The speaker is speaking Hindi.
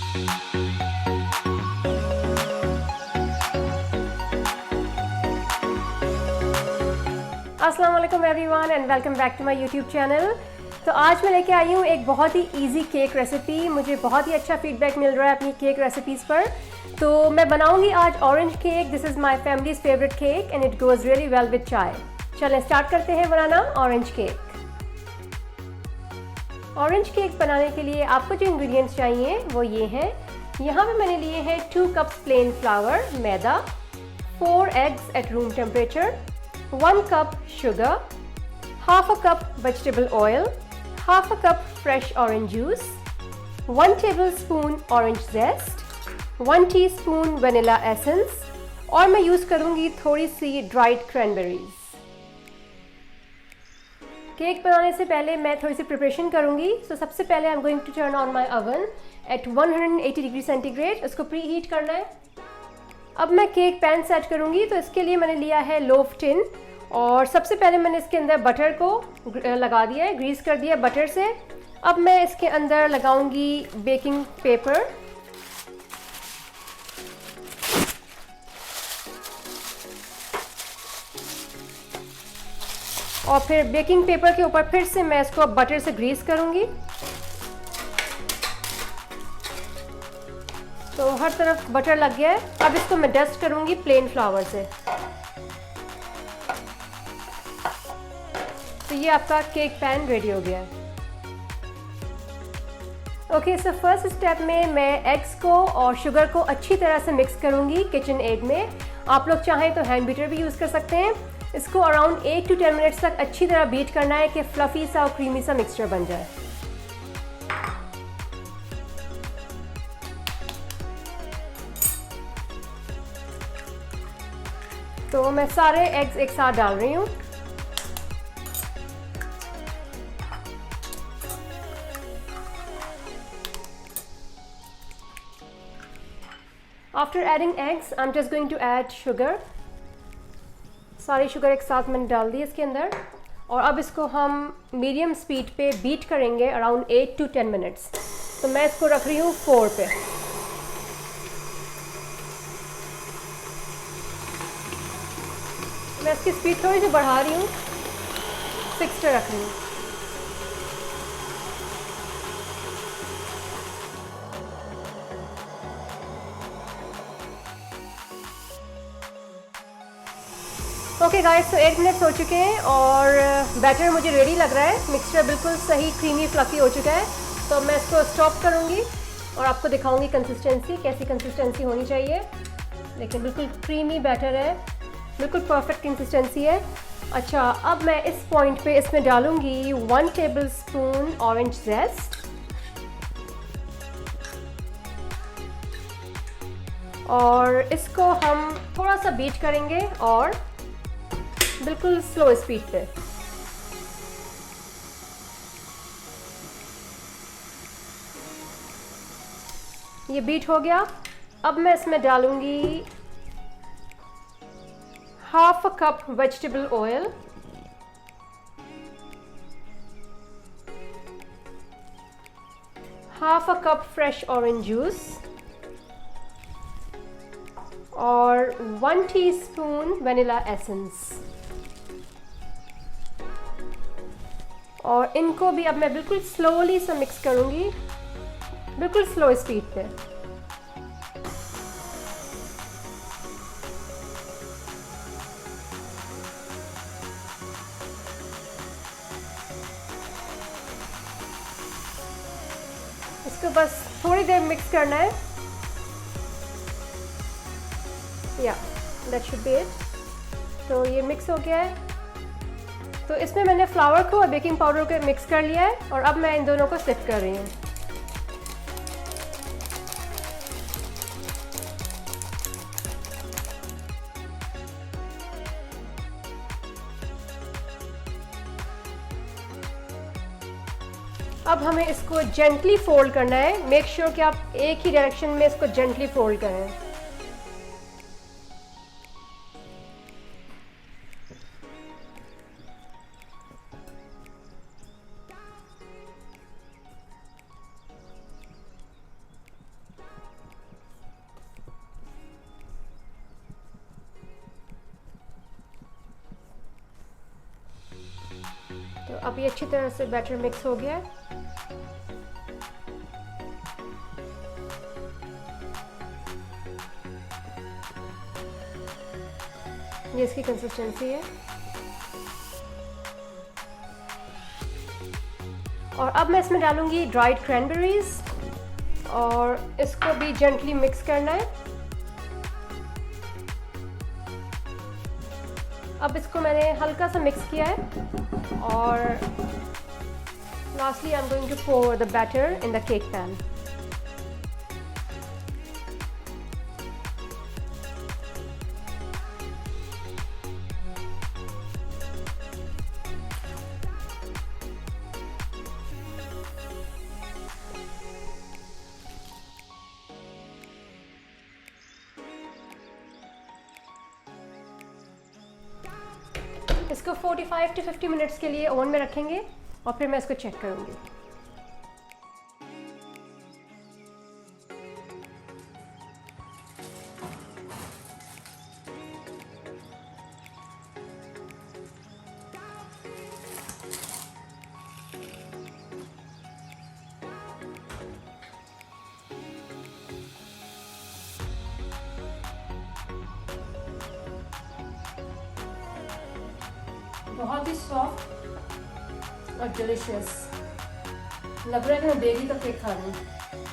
अस्सलाम वालेकुम everyone and welcome back to my YouTube channel. तो आज मैं लेके आई हूँ एक बहुत ही इजी केक रेसिपी। मुझे बहुत ही अच्छा फीडबैक मिल रहा है अपनी केक रेसिपीज़ पर। तो मैं बनाऊंगी आज orange cake. This is my families favourite cake and it goes really well with चाय। चलें स्टार्ट करते हैं बनाना ऑरेंज केक। ऑरेंज केक बनाने के लिए आपको जो इंग्रेडिएंट्स चाहिए वो ये हैं। यहाँ पे मैंने लिए हैं 2 cups plane flower maida, 4 eggs at room temperature, 1 cup sugar, half a cup vegetable oil, half a cup fresh orange juice, 1 tablespoon orange zest, 1 teaspoon vanilla essence और मैं यूज़ करूँगी थोड़ी सी ड्राइड क्रैनबेरीज। केक बनाने से पहले मैं थोड़ी सी प्रिपरेशन करूँगी। तो सबसे पहले I am going to turn on my oven at 180 degree centigrade. इसको प्री हीट करना है। अब मैं केक पैन सेट करूँगी। तो इसके लिए मैंने लिया है लोफ टिन और सबसे पहले मैंने इसके अंदर बटर को लगा दिया है, ग्रीस कर दिया बटर से। अब मैं इसके अंदर लगाऊंगी बेकिंग पेपर। और फिर बेकिंग पेपर के ऊपर फिर से मैं इसको बटर से ग्रीस करूंगी। तो हर तरफ बटर लग गया है। अब इसको मैं डस्ट करूंगी प्लेन फ्लावर से। तो ये आपका केक पैन रेडी हो गया है। ओके, सो फर्स्ट स्टेप में मैं एग्स को और शुगर को अच्छी तरह से मिक्स करूंगी किचन एड में। आप लोग चाहें तो हैंड बीटर भी यूज़ कर सकते हैं। इसको अराउंड 8 to 10 मिनट्स तक अच्छी तरह बीट करना है कि फ्लफी सा और क्रीमी सा मिक्सचर बन जाए। तो मैं सारे एग्स एक साथ डाल रही हूँ। After adding eggs, I'm just going to add sugar. सारी शुगर एक साथ मैंने डाल दी इसके अंदर और अब इसको हम मीडियम स्पीड पे बीट करेंगे अराउंड 8 to 10 मिनट्स। तो मैं इसको रख रही हूँ 4 पे। मैं इसकी स्पीड थोड़ी सी बढ़ा रही हूँ, 6 पे रख रही हूँ। ओके गाइस, तो 8 मिनट्स हो चुके हैं और बैटर मुझे रेडी लग रहा है। मिक्सचर बिल्कुल सही क्रीमी फ्लफी हो चुका है। तो मैं इसको स्टॉप करूँगी और आपको दिखाऊंगी कंसिस्टेंसी, कैसी कंसिस्टेंसी होनी चाहिए। लेकिन बिल्कुल क्रीमी बैटर है, बिल्कुल परफेक्ट कंसिस्टेंसी है। अच्छा, अब मैं इस पॉइंट पे इसमें डालूँगी 1 टेबलस्पून ऑरेंज जेस्ट और इसको हम थोड़ा सा बीट करेंगे और बिल्कुल स्लो स्पीड पे। ये बीट हो गया। अब मैं इसमें डालूंगी half a cup vegetable oil, half a cup fresh orange juice और 1 टीस्पून वनीला एसेंस। और इनको भी अब मैं बिल्कुल स्लोली से मिक्स करूंगी, बिल्कुल स्लो स्पीड पे। इसको बस थोड़ी देर मिक्स करना है। या दैट शुड बी इट। तो ये मिक्स हो गया है। तो इसमें मैंने फ्लावर को और बेकिंग पाउडर को मिक्स कर लिया है और अब मैं इन दोनों को सिफ्ट कर रही हूँ। अब हमें इसको जेंटली फोल्ड करना है। मेक श्योर कि आप एक ही डायरेक्शन में इसको जेंटली फोल्ड करें। अब ये अच्छी तरह से बैटर मिक्स हो गया है। ये इसकी कंसिस्टेंसी है। और अब मैं इसमें डालूंगी ड्राइड क्रैनबेरीज और इसको भी जेंटली मिक्स करना है। अब इसको मैंने हल्का सा मिक्स किया है और lastly I am going to pour the batter in the cake pan. इसको 45 to 50 मिनट्स के लिए ओवन में रखेंगे और फिर मैं इसको चेक करूँगी। बहुत ही सॉफ्ट और डिलीशियस लग रहा है कि मैं बेबी का केक खा रही हूँ।